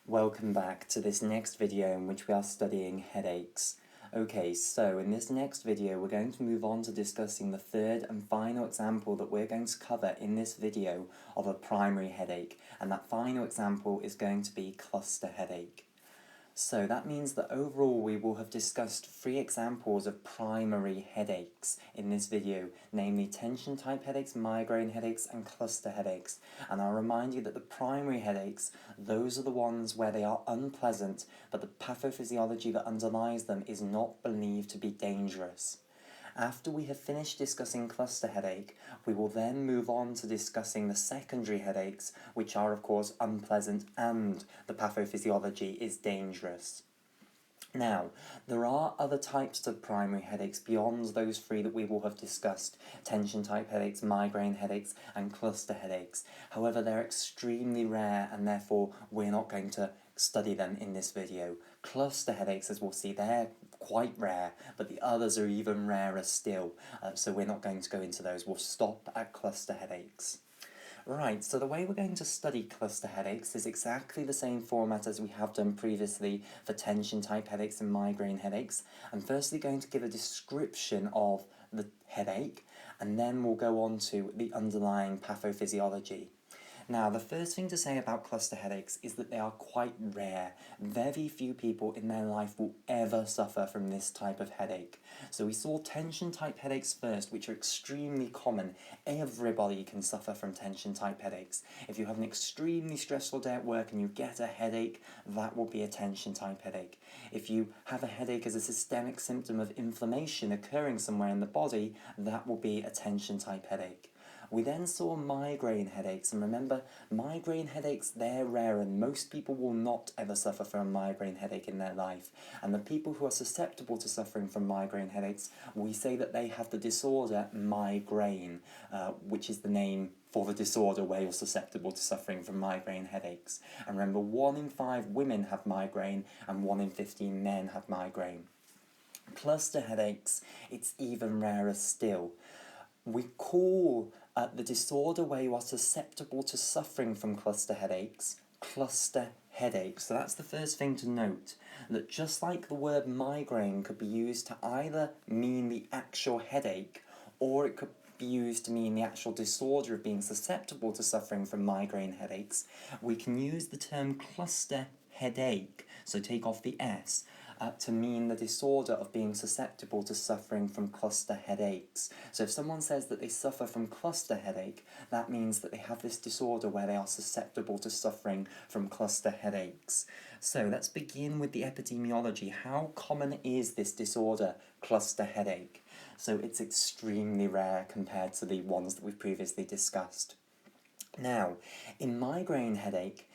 Welcome back to this next video in which we are studying headaches. Okay, so in this next video we're going to move on to discussing the third and final example that we're going to cover in this video of a primary headache, and that final example is going to be cluster headache. So that means that overall we will have discussed 3 examples of primary headaches in this video, namely tension type headaches, migraine headaches and cluster headaches. And I'll remind you that the primary headaches, those are the ones where they are unpleasant, but the pathophysiology that underlies them is not believed to be dangerous. After we have finished discussing cluster headache, we will then move on to discussing the secondary headaches, which are of course unpleasant and the pathophysiology is dangerous. Now, there are other types of primary headaches beyond those 3 that we will have discussed: tension type headaches, migraine headaches and cluster headaches. However, they're extremely rare and therefore we're not going to study them in this video. Cluster headaches, as we'll see, they're quite rare, but the others are even rarer still, so we're not going to go into those. We'll stop at cluster headaches. Right, so the way we're going to study cluster headaches is exactly the same format as we have done previously for tension type headaches and migraine headaches. I'm firstly going to give a description of the headache, and then we'll go on to the underlying pathophysiology. Now, the first thing to say about cluster headaches is that they are quite rare. Very few people in their life will ever suffer from this type of headache. So we saw tension type headaches first, which are extremely common. Everybody can suffer from tension type headaches. If you have an extremely stressful day at work and you get a headache, that will be a tension type headache. If you have a headache as a systemic symptom of inflammation occurring somewhere in the body, that will be a tension type headache. We then saw migraine headaches, and remember, migraine headaches, they're rare and most people will not ever suffer from a migraine headache in their life. And the people who are susceptible to suffering from migraine headaches, we say that they have the disorder migraine, which is the name for the disorder where you're susceptible to suffering from migraine headaches. And remember, 1 in 5 women have migraine and 1 in 15 men have migraine. Cluster headaches, it's even rarer still. We call the disorder where you are susceptible to suffering from cluster headaches, cluster headache. So that's the first thing to note, that just like the word migraine could be used to either mean the actual headache, or it could be used to mean the actual disorder of being susceptible to suffering from migraine headaches, we can use the term cluster headache, so take off the S, to mean the disorder of being susceptible to suffering from cluster headaches. So if someone says that they suffer from cluster headache, that means that they have this disorder where they are susceptible to suffering from cluster headaches. So let's begin with the epidemiology. How common is this disorder, cluster headache? So it's extremely rare compared to the ones that we've previously discussed. Now, in migraine headache,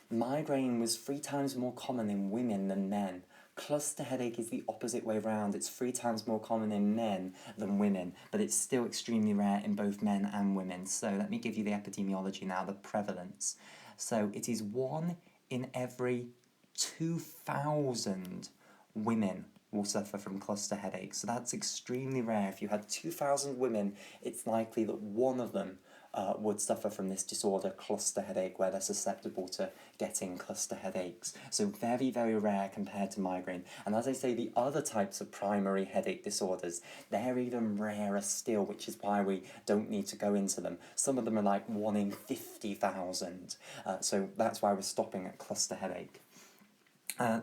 migraine was 3 times more common in women than men. Cluster headache is the opposite way around. It's 3 times more common in men than women, but it's still extremely rare in both men and women. So let me give you the epidemiology now, the prevalence. So it is 1 in every 2,000 women will suffer from cluster headache. So that's extremely rare. If you had 2,000 women, it's likely that 1 of them would suffer from this disorder, cluster headache, where they're susceptible to getting cluster headaches. So very, very rare compared to migraine. And as I say, the other types of primary headache disorders, they're even rarer still, which is why we don't need to go into them. Some of them are like 1 in 50,000. So that's why we're stopping at cluster headache.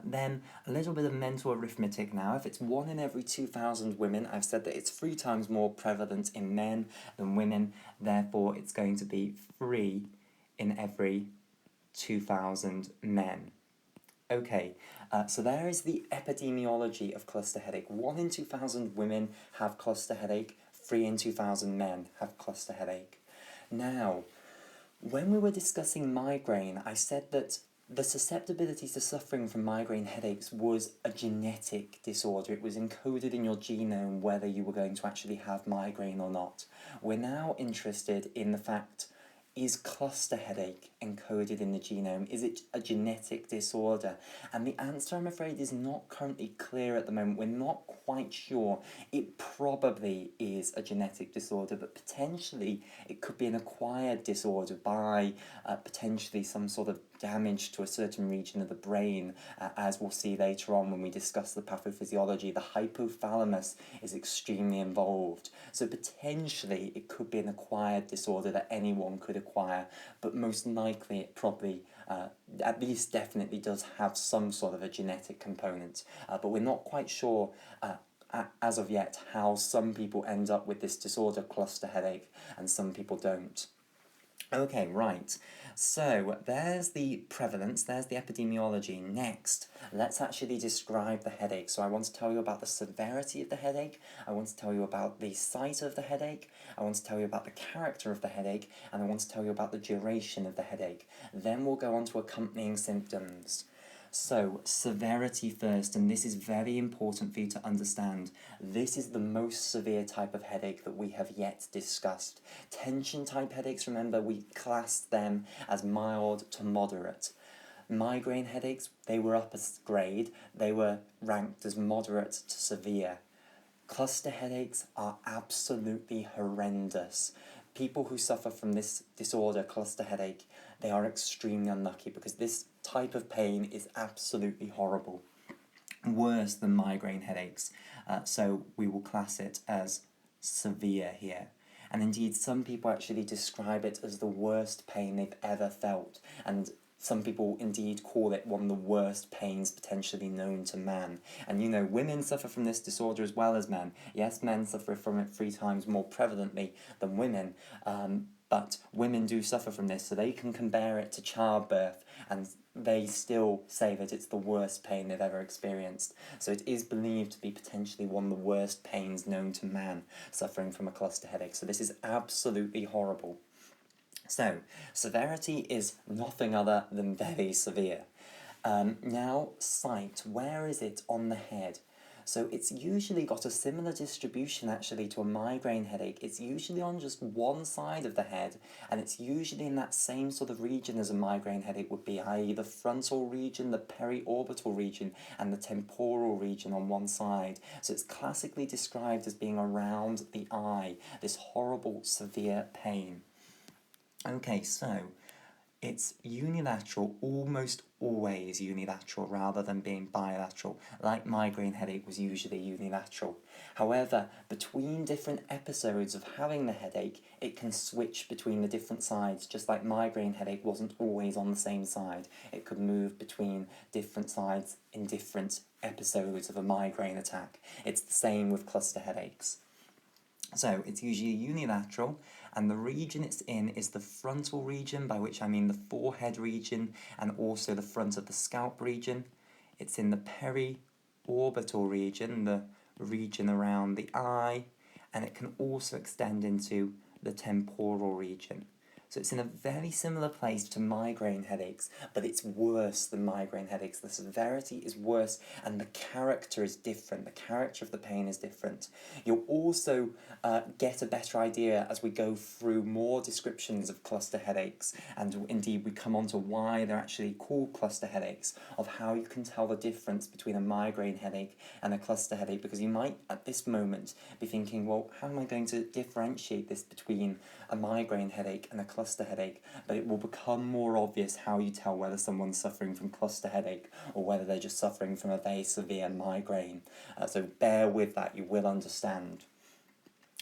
Then a little bit of mental arithmetic now. If it's 1 in every 2,000 women, I've said that it's 3 times more prevalent in men than women, therefore it's going to be 3 in every 2,000 men. Okay, so there is the epidemiology of cluster headache. 1 in 2,000 women have cluster headache, 3 in 2,000 men have cluster headache. Now, when we were discussing migraine, I said that the susceptibility to suffering from migraine headaches was a genetic disorder. It was encoded in your genome whether you were going to actually have migraine or not. We're now interested in the fact, is cluster headache encoded in the genome? Is it a genetic disorder? And the answer, I'm afraid, is not currently clear at the moment. We're not quite sure. It probably is a genetic disorder, but potentially it could be an acquired disorder by potentially some sort of damage to a certain region of the brain, as we'll see later on when we discuss the pathophysiology. The hypothalamus is extremely involved. So potentially it could be an acquired disorder that anyone could acquire, but most likely it probably at least definitely does have some sort of a genetic component. But we're not quite sure as of yet how some people end up with this disorder, cluster headache, and some people don't. Okay, right. So there's the prevalence, there's the epidemiology. Next, let's actually describe the headache. So I want to tell you about the severity of the headache, I want to tell you about the site of the headache, I want to tell you about the character of the headache, and I want to tell you about the duration of the headache. Then we'll go on to accompanying symptoms. So, severity first, and this is very important for you to understand. This is the most severe type of headache that we have yet discussed. Tension type headaches, remember, we classed them as mild to moderate. Migraine headaches, they were up a grade, they were ranked as moderate to severe. Cluster headaches are absolutely horrendous. People who suffer from this disorder, cluster headache, they are extremely unlucky because this type of pain is absolutely horrible. Worse than migraine headaches, so we will class it as severe here. And indeed, some people actually describe it as the worst pain they've ever felt, and some people indeed call it one of the worst pains potentially known to man. And you know, women suffer from this disorder as well as men. Yes, men suffer from it 3 times more prevalently than women, but women do suffer from this, so they can compare it to childbirth, and they still say that it's the worst pain they've ever experienced. So it is believed to be potentially one of the worst pains known to man, suffering from a cluster headache. So this is absolutely horrible. So, severity is nothing other than very severe. Now, site, where is it on the head? So it's usually got a similar distribution actually to a migraine headache. It's usually on just one side of the head, and it's usually in that same sort of region as a migraine headache would be, i.e. the frontal region, the periorbital region, and the temporal region on one side. So it's classically described as being around the eye, this horrible, severe pain. Okay, so it's unilateral, almost always unilateral, rather than being bilateral, like migraine headache was usually unilateral. However, between different episodes of having the headache, it can switch between the different sides, just like migraine headache wasn't always on the same side. It could move between different sides in different episodes of a migraine attack. It's the same with cluster headaches. So it's usually unilateral, and the region it's in is the frontal region, by which I mean the forehead region and also the front of the scalp region. It's in the periorbital region, the region around the eye, and it can also extend into the temporal region. So it's in a very similar place to migraine headaches, but it's worse than migraine headaches. The severity is worse, and the character is different. The character of the pain is different. You'll also get a better idea as we go through more descriptions of cluster headaches, and indeed we come on to why they're actually called cluster headaches, of how you can tell the difference between a migraine headache and a cluster headache, because you might at this moment be thinking, well, how am I going to differentiate this between a migraine headache and a cluster headache? But it will become more obvious how you tell whether someone's suffering from cluster headache or whether they're just suffering from a very severe migraine. So bear with that, you will understand.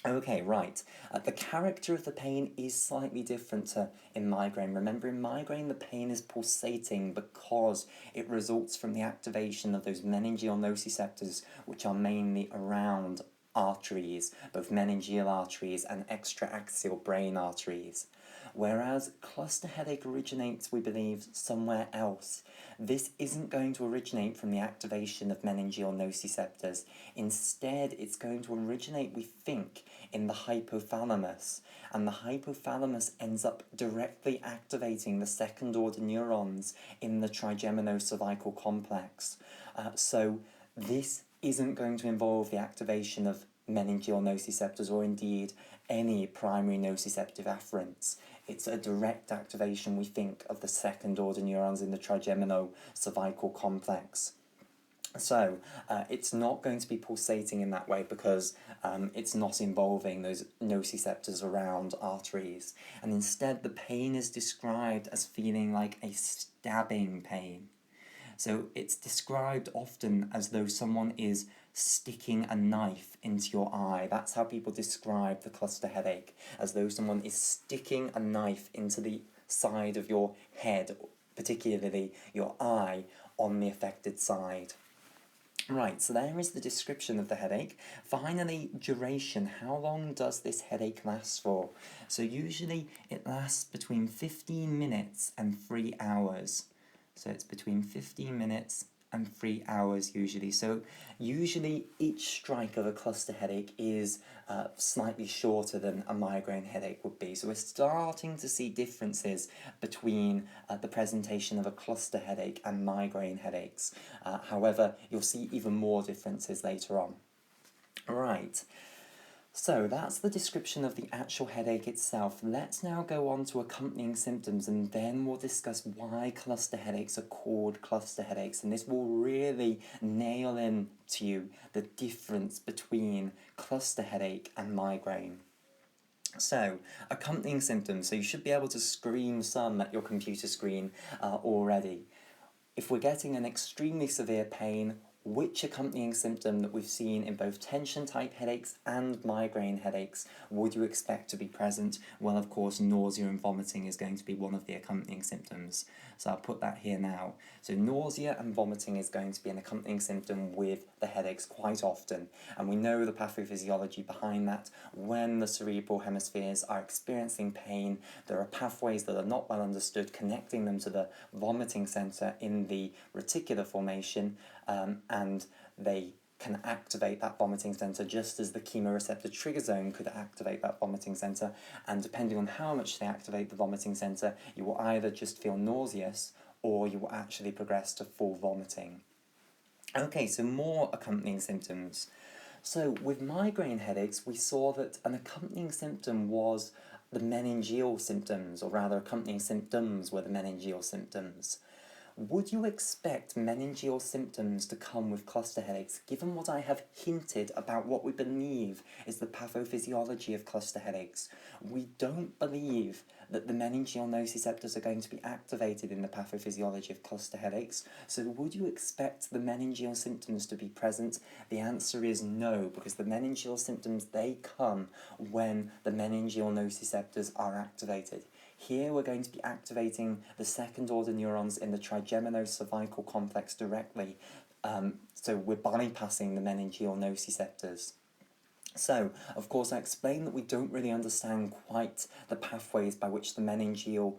Okay, right. The character of the pain is slightly different in migraine. Remember, in migraine, the pain is pulsating because it results from the activation of those meningeal nociceptors, which are mainly around arteries, both meningeal arteries and extraaxial brain arteries. Whereas cluster headache originates, we believe, somewhere else. This isn't going to originate from the activation of meningeal nociceptors. Instead, it's going to originate, we think, in the hypothalamus. And the hypothalamus ends up directly activating the second-order neurons in the trigeminocervical complex. So this isn't going to involve the activation of meningeal nociceptors or indeed any primary nociceptive afferents. It's a direct activation, we think, of the second-order neurons in the trigeminocervical complex. So it's not going to be pulsating in that way because it's not involving those nociceptors around arteries. And instead, the pain is described as feeling like a stabbing pain. So it's described often as though someone is sticking a knife into your eye. That's how people describe the cluster headache, as though someone is sticking a knife into the side of your head, particularly your eye, on the affected side. Right, so there is the description of the headache. Finally, duration. How long does this headache last for? So usually it lasts between 15 minutes and 3 hours. So it's between 15 minutes and 3 hours usually. So usually each strike of a cluster headache is slightly shorter than a migraine headache would be. So we're starting to see differences between the presentation of a cluster headache and migraine headaches. However, you'll see even more differences later on. Right. So that's the description of the actual headache itself. Let's now go on to accompanying symptoms, and then we'll discuss why cluster headaches are called cluster headaches, and this will really nail in to you the difference between cluster headache and migraine. So, accompanying symptoms. So you should be able to screen some at your computer screen already. If we're getting an extremely severe pain, which accompanying symptom that we've seen in both tension-type headaches and migraine headaches would you expect to be present? Well, of course, nausea and vomiting is going to be one of the accompanying symptoms. So I'll put that here now. So nausea and vomiting is going to be an accompanying symptom with the headaches quite often. And we know the pathophysiology behind that. When the cerebral hemispheres are experiencing pain, there are pathways that are not well understood connecting them to the vomiting centre in the reticular formation, and they can activate that vomiting centre just as the chemoreceptor trigger zone could activate that vomiting centre, and depending on how much they activate the vomiting centre, you will either just feel nauseous or you will actually progress to full vomiting. Okay, so more accompanying symptoms. So with migraine headaches, we saw that an accompanying symptom was the meningeal symptoms, or rather accompanying symptoms were the meningeal symptoms. Would you expect meningeal symptoms to come with cluster headaches, given what I have hinted about what we believe is the pathophysiology of cluster headaches? We don't believe that the meningeal nociceptors are going to be activated in the pathophysiology of cluster headaches, so would you expect the meningeal symptoms to be present? The answer is no, because the meningeal symptoms, they come when the meningeal nociceptors are activated. Here we're going to be activating the second-order neurons in the trigeminocervical complex directly, so we're bypassing the meningeal nociceptors. So, of course, I explained that we don't really understand quite the pathways by which the meningeal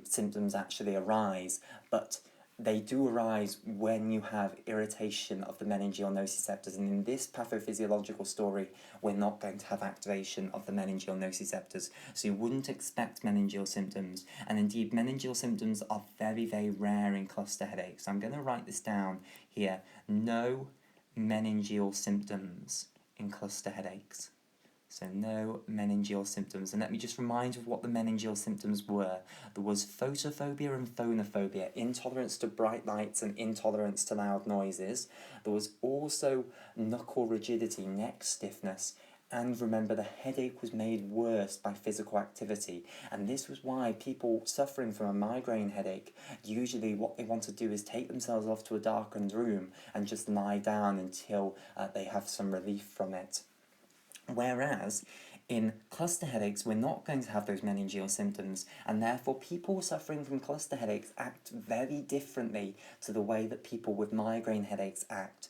symptoms actually arise, but they do arise when you have irritation of the meningeal nociceptors, and in this pathophysiological story, we're not going to have activation of the meningeal nociceptors, so you wouldn't expect meningeal symptoms, and indeed meningeal symptoms are very, very rare in cluster headaches. So I'm going to write this down here: no meningeal symptoms in cluster headaches. So no meningeal symptoms. And let me just remind you of what the meningeal symptoms were. There was photophobia and phonophobia, intolerance to bright lights and intolerance to loud noises. There was also knuckle rigidity, neck stiffness. And remember, the headache was made worse by physical activity. And this was why people suffering from a migraine headache, usually what they want to do is take themselves off to a darkened room and just lie down until they have some relief from it. Whereas in cluster headaches, we're not going to have those meningeal symptoms, and therefore people suffering from cluster headaches act very differently to the way that people with migraine headaches act.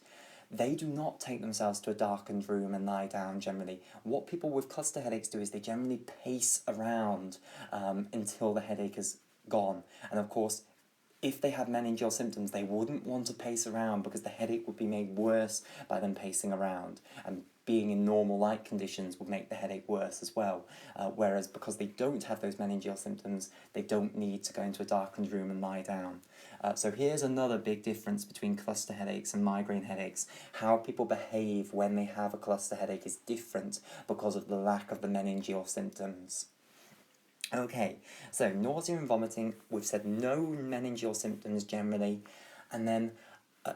They do not take themselves to a darkened room and lie down generally. What people with cluster headaches do is they generally pace around until the headache is gone. And of course, if they have meningeal symptoms, they wouldn't want to pace around because the headache would be made worse by them pacing around. And being in normal light conditions would make the headache worse as well. Whereas because they don't have those meningeal symptoms, they don't need to go into a darkened room and lie down. So here's another big difference between cluster headaches and migraine headaches. How people behave when they have a cluster headache is different because of the lack of the meningeal symptoms. Okay, so nausea and vomiting, we've said no meningeal symptoms generally, and then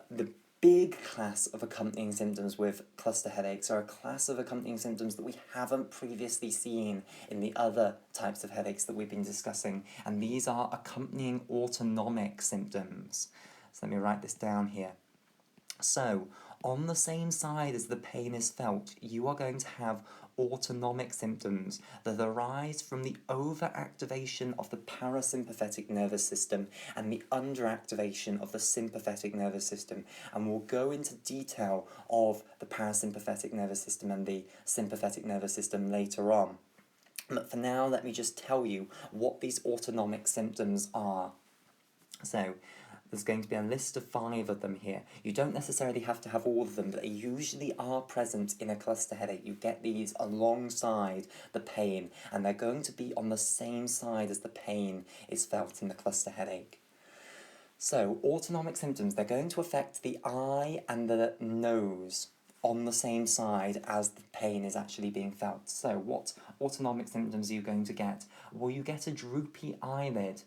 the big class of accompanying symptoms with cluster headaches are a class of accompanying symptoms that we haven't previously seen in the other types of headaches that we've been discussing, and these are accompanying autonomic symptoms. So let me write this down here. So, on the same side as the pain is felt, you are going to have autonomic symptoms that arise from the overactivation of the parasympathetic nervous system and the underactivation of the sympathetic nervous system. And we'll go into detail of the parasympathetic nervous system and the sympathetic nervous system later on. But for now, let me just tell you what these autonomic symptoms are. So, there's going to be a list of 5 of them here. You don't necessarily have to have all of them, but they usually are present in a cluster headache. You get these alongside the pain, and they're going to be on the same side as the pain is felt in the cluster headache. So, autonomic symptoms, they're going to affect the eye and the nose on the same side as the pain is actually being felt. So, what autonomic symptoms are you going to get? Well, you get a droopy eyelid,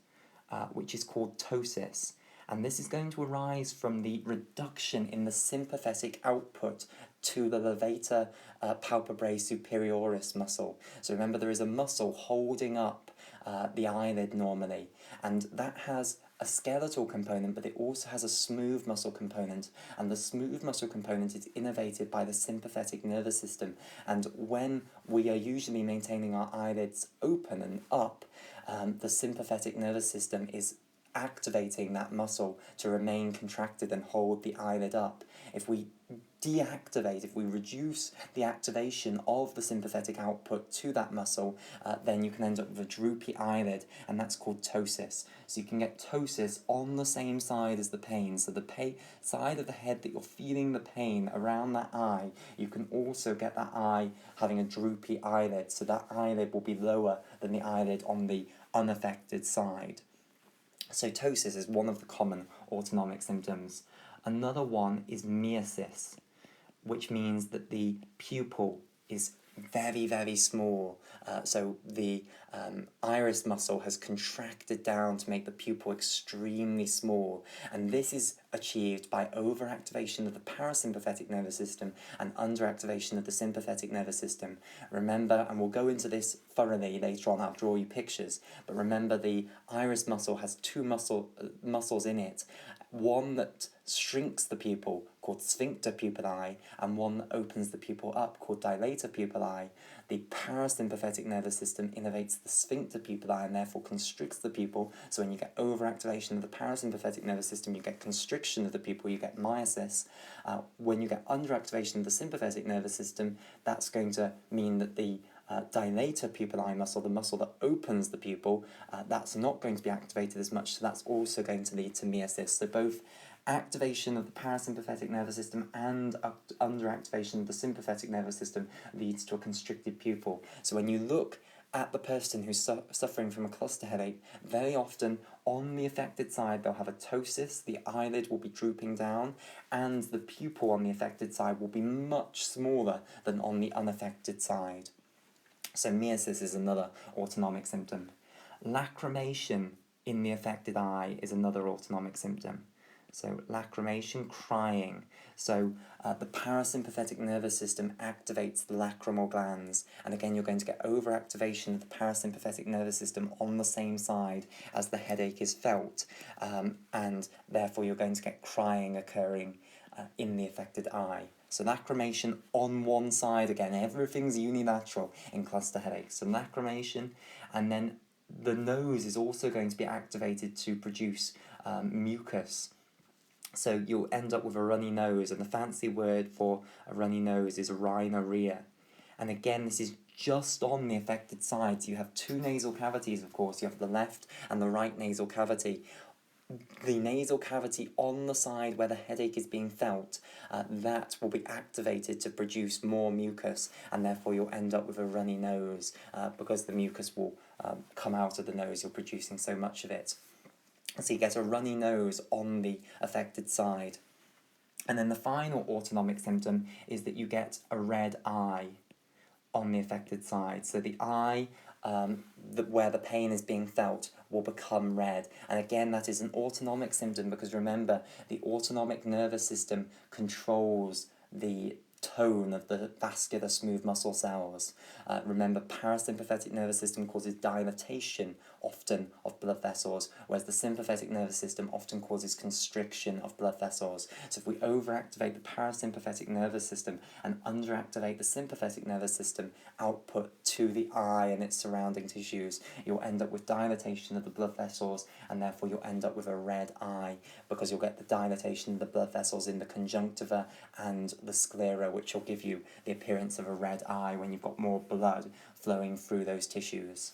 which is called ptosis. And this is going to arise from the reduction in the sympathetic output to the levator palpebrae superioris muscle. So remember, there is a muscle holding up the eyelid normally, and that has a skeletal component, but it also has a smooth muscle component, and the smooth muscle component is innervated by the sympathetic nervous system. And when we are usually maintaining our eyelids open and up, the sympathetic nervous system is activating that muscle to remain contracted and hold the eyelid up. If we deactivate, if we reduce the activation of the sympathetic output to that muscle, then you can end up with a droopy eyelid, and that's called ptosis. So you can get ptosis on the same side as the pain. So the side of the head that you're feeling the pain around that eye, you can also get that eye having a droopy eyelid. So that eyelid will be lower than the eyelid on the unaffected side. So ptosis is one of the common autonomic symptoms. Another one is meiosis, which means that the pupil is very, very small. So the iris muscle has contracted down to make the pupil extremely small. And this is achieved by overactivation of the parasympathetic nervous system and underactivation of the sympathetic nervous system. Remember, and we'll go into this thoroughly later on, I'll draw you pictures, but remember the iris muscle has 2 muscles in it. One that shrinks the pupil, called sphincter pupillae, and one that opens the pupil up, called dilator pupillae. The parasympathetic nervous system innervates the sphincter pupillae and therefore constricts the pupil. So when you get overactivation of the parasympathetic nervous system, you get constriction of the pupil, you get meiosis. When you get underactivation of the sympathetic nervous system, that's going to mean that the dilator pupillae muscle, the muscle that opens the pupil, that's not going to be activated as much, so that's also going to lead to meiosis. So both activation of the parasympathetic nervous system and underactivation of the sympathetic nervous system leads to a constricted pupil. So when you look at the person who's suffering from a cluster headache, very often on the affected side they'll have a ptosis, the eyelid will be drooping down, and the pupil on the affected side will be much smaller than on the unaffected side. So meiosis is another autonomic symptom. Lacrimation in the affected eye is another autonomic symptom. So lacrimation, crying. So the parasympathetic nervous system activates the lacrimal glands. And again, you're going to get overactivation of the parasympathetic nervous system on the same side as the headache is felt. And therefore, you're going to get crying occurring in the affected eye. So lacrimation on one side, again, everything's unilateral in cluster headaches. So lacrimation, and then the nose is also going to be activated to produce mucus. So you'll end up with a runny nose, and the fancy word for a runny nose is rhinorrhea. And again, this is just on the affected side. So you have 2 nasal cavities, of course. You have the left and the right nasal cavity. The nasal cavity on the side where the headache is being felt, that will be activated to produce more mucus, and therefore you'll end up with a runny nose because the mucus will come out of the nose. You're producing so much of it. So you get a runny nose on the affected side. And then the final autonomic symptom is that you get a red eye on the affected side. So the eye where the pain is being felt will become red. And again, that is an autonomic symptom, because remember, the autonomic nervous system controls the tone of the vascular smooth muscle cells. Remember, parasympathetic nervous system causes dilatation often of blood vessels, whereas the sympathetic nervous system often causes constriction of blood vessels. So if we overactivate the parasympathetic nervous system and underactivate the sympathetic nervous system output to the eye and its surrounding tissues, you'll end up with dilatation of the blood vessels, and therefore you'll end up with a red eye, because you'll get the dilatation of the blood vessels in the conjunctiva and the sclera, which will give you the appearance of a red eye when you've got more blood flowing through those tissues.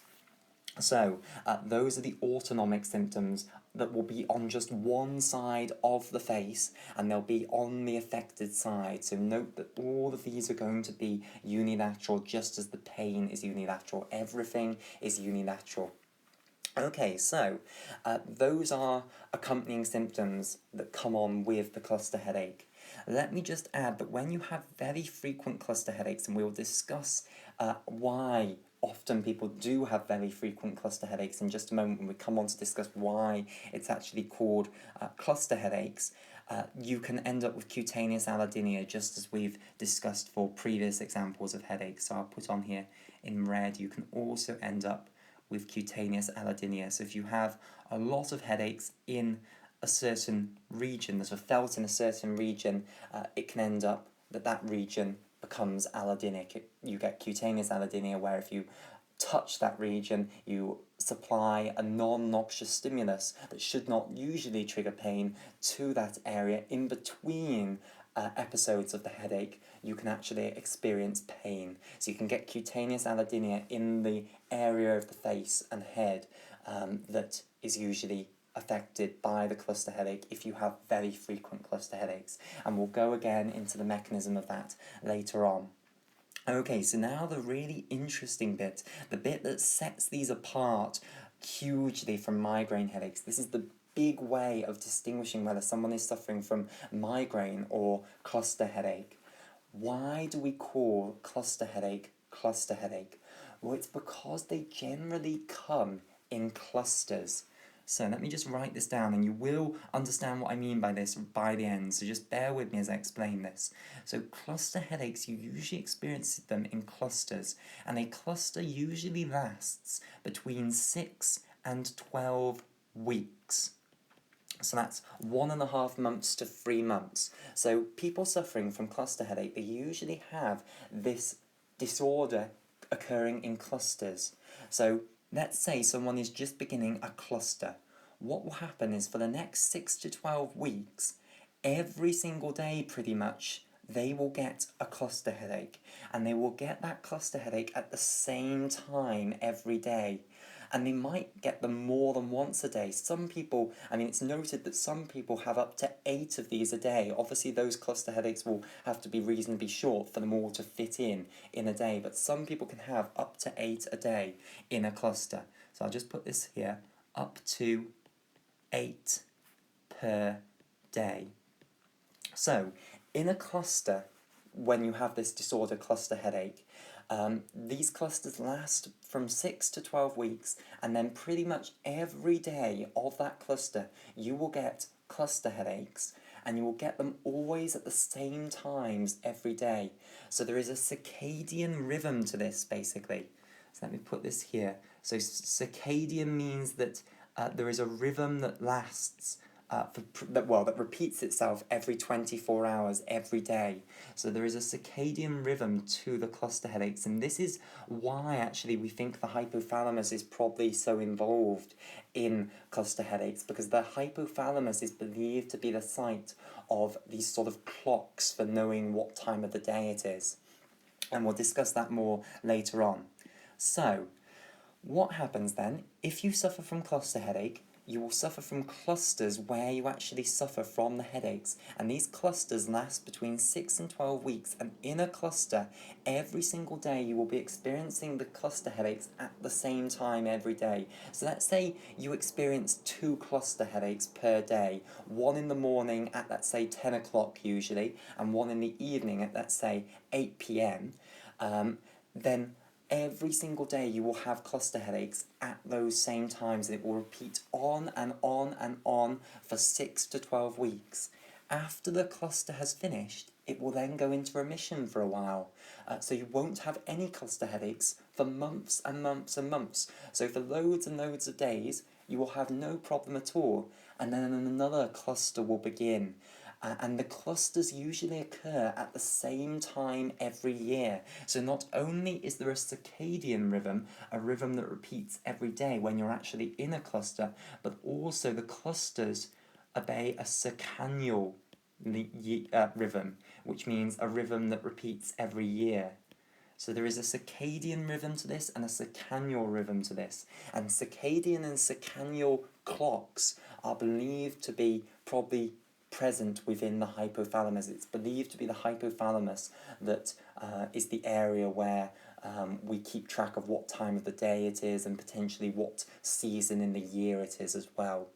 So those are the autonomic symptoms that will be on just one side of the face, and they'll be on the affected side. So note that all of these are going to be unilateral, just as the pain is unilateral. Everything is unilateral. Okay, so those are accompanying symptoms that come on with the cluster headache. Let me just add that when you have very frequent cluster headaches, and we'll discuss why often people do have very frequent cluster headaches in just a moment when we come on to discuss why it's actually called cluster headaches, you can end up with cutaneous allodynia, just as we've discussed for previous examples of headaches. So I'll put on here in red, you can also end up with cutaneous allodynia. So if you have a lot of headaches in a certain region, that are felt in a certain region, it can end up that region becomes allodynic. You get cutaneous allodynia, where if you touch that region, you supply a non-noxious stimulus that should not usually trigger pain to that area. In between episodes of the headache, you can actually experience pain. So you can get cutaneous allodynia in the area of the face and head that is usually affected by the cluster headache if you have very frequent cluster headaches. And we'll go again into the mechanism of that later on. Okay, so now the really interesting bit, the bit that sets these apart hugely from migraine headaches. This is the big way of distinguishing whether someone is suffering from migraine or cluster headache. Why do we call cluster headache cluster headache? Well, it's because they generally come in clusters. So let me just write this down, and you will understand what I mean by this by the end, so just bear with me as I explain this. So cluster headaches, you usually experience them in clusters, and a cluster usually lasts between 6 and 12 weeks. So that's 1.5 months to 3 months. So people suffering from cluster headache, they usually have this disorder occurring in clusters. So let's say someone is just beginning a cluster. What will happen is for the next 6 to 12 weeks, every single day pretty much, they will get a cluster headache. And they will get that cluster headache at the same time every day. And they might get them more than once a day. Some people, it's noted that some people have up to 8 of these a day. Obviously, those cluster headaches will have to be reasonably short for them all to fit in a day. But some people can have up to 8 a day in a cluster. So I'll just put this here, up to 8 per day. So, in a cluster, when you have this disorder, cluster headache, these clusters last from 6 to 12 weeks, and then pretty much every day of that cluster, you will get cluster headaches, and you will get them always at the same times every day. So there is a circadian rhythm to this, basically. So let me put this here. So circadian means that there is a rhythm that lasts that repeats itself every 24 hours, every day. So there is a circadian rhythm to the cluster headaches, and this is why actually we think the hypothalamus is probably so involved in cluster headaches, because the hypothalamus is believed to be the site of these sort of clocks for knowing what time of the day it is. And we'll discuss that more later on. So, what happens then, if you suffer from cluster headache, you will suffer from clusters where you actually suffer from the headaches, and these clusters last between 6 and 12 weeks, and in a cluster, every single day you will be experiencing the cluster headaches at the same time every day. So let's say you experience 2 cluster headaches per day, one in the morning at, let's say, 10 o'clock usually, and one in the evening at, let's say, 8 p.m, then every single day you will have cluster headaches at those same times, and it will repeat on and on and on for 6 to 12 weeks. After the cluster has finished, it will then go into remission for a while. So you won't have any cluster headaches for months and months and months. So for loads and loads of days, you will have no problem at all. And then another cluster will begin. And the clusters usually occur at the same time every year. So not only is there a circadian rhythm, a rhythm that repeats every day when you're actually in a cluster, but also the clusters obey a circannual rhythm, which means a rhythm that repeats every year. So there is a circadian rhythm to this and a circannual rhythm to this. And circadian and circannual clocks are believed to be probably present within the hypothalamus. It's believed to be the hypothalamus that is the area where we keep track of what time of the day it is and potentially what season in the year it is as well.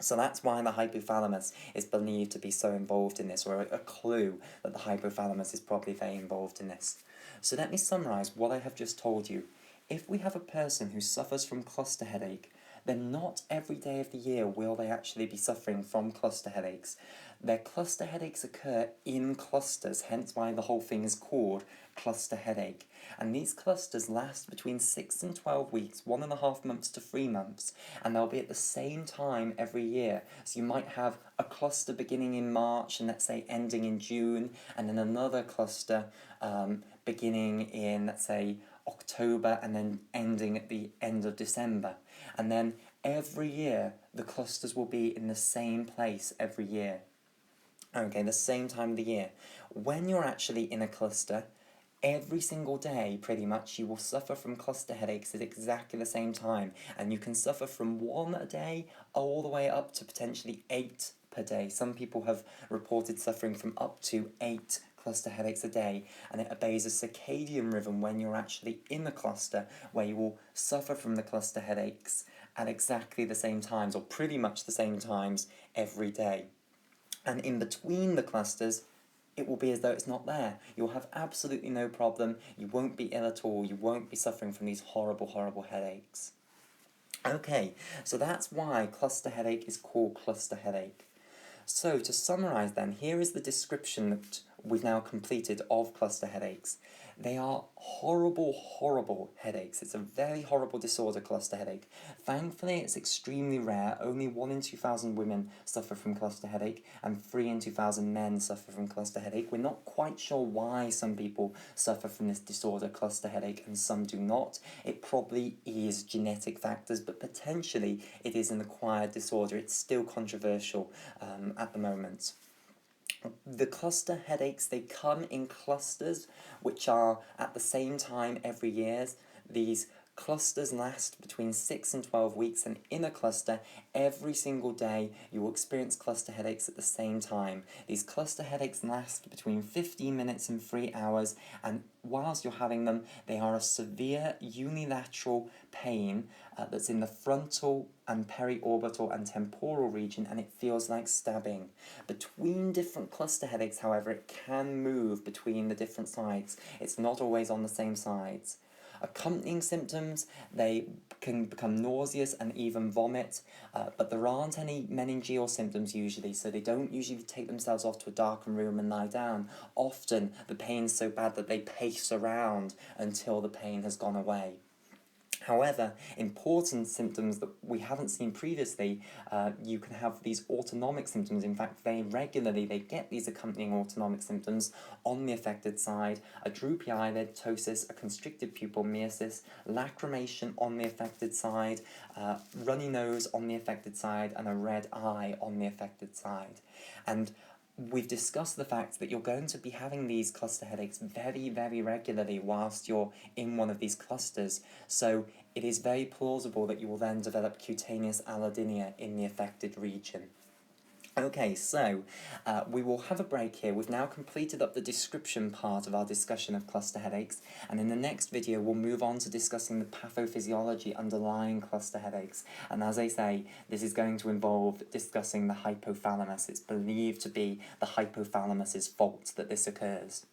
So that's why the hypothalamus is believed to be so involved in this, or a clue that the hypothalamus is probably very involved in this. So let me summarise what I have just told you. If we have a person who suffers from cluster headache, then not every day of the year will they actually be suffering from cluster headaches. Their cluster headaches occur in clusters, hence why the whole thing is called cluster headache. And these clusters last between 6 and 12 weeks, 1.5 months to 3 months, and they'll be at the same time every year. So you might have a cluster beginning in March and let's say ending in June, and then another cluster beginning in, let's say, October and then ending at the end of December. And then every year the clusters will be in the same place every year. Okay, the same time of the year. When you're actually in a cluster, every single day, pretty much, you will suffer from cluster headaches at exactly the same time. And you can suffer from 1 a day all the way up to potentially 8 per day. Some people have reported suffering from up to 8 cluster headaches a day, and it obeys a circadian rhythm when you're actually in the cluster, where you will suffer from the cluster headaches at exactly the same times, or pretty much the same times, every day. And in between the clusters, it will be as though it's not there. You'll have absolutely no problem, you won't be ill at all, you won't be suffering from these horrible, horrible headaches. Okay, so that's why cluster headache is called cluster headache. So to summarise then, here is the description that we've now completed of cluster headaches. They are horrible, horrible headaches. It's a very horrible disorder, cluster headache. Thankfully, it's extremely rare. Only 1 in 2,000 women suffer from cluster headache, and 3 in 2,000 men suffer from cluster headache. We're not quite sure why some people suffer from this disorder, cluster headache, and some do not. It probably is genetic factors, but potentially it is an acquired disorder. It's still controversial at the moment. The cluster headaches, they come in clusters which are at the same time every year. These clusters last between 6 and 12 weeks, and in a cluster, every single day you will experience cluster headaches at the same time. These cluster headaches last between 15 minutes and 3 hours, and whilst you're having them, they are a severe unilateral pain that's in the frontal and periorbital and temporal region, and it feels like stabbing. Between different cluster headaches, however, it can move between the different sides. It's not always on the same sides. Accompanying symptoms, they can become nauseous and even vomit, but there aren't any meningeal symptoms usually, so they don't usually take themselves off to a darkened room and lie down. Often the pain's so bad that they pace around until the pain has gone away. However, important symptoms that we haven't seen previously, you can have these autonomic symptoms. In fact, very regularly they get these accompanying autonomic symptoms on the affected side: a droopy eyelid, ptosis, a constricted pupil, meiosis, lacrimation on the affected side, runny nose on the affected side, and a red eye on the affected side. And we've discussed the fact that you're going to be having these cluster headaches very, very regularly whilst you're in one of these clusters. So it is very plausible that you will then develop cutaneous allodynia in the affected region. Okay, so we will have a break here. We've now completed up the description part of our discussion of cluster headaches, and in the next video we'll move on to discussing the pathophysiology underlying cluster headaches. And as I say, this is going to involve discussing the hypothalamus. It's believed to be the hypothalamus's fault that this occurs.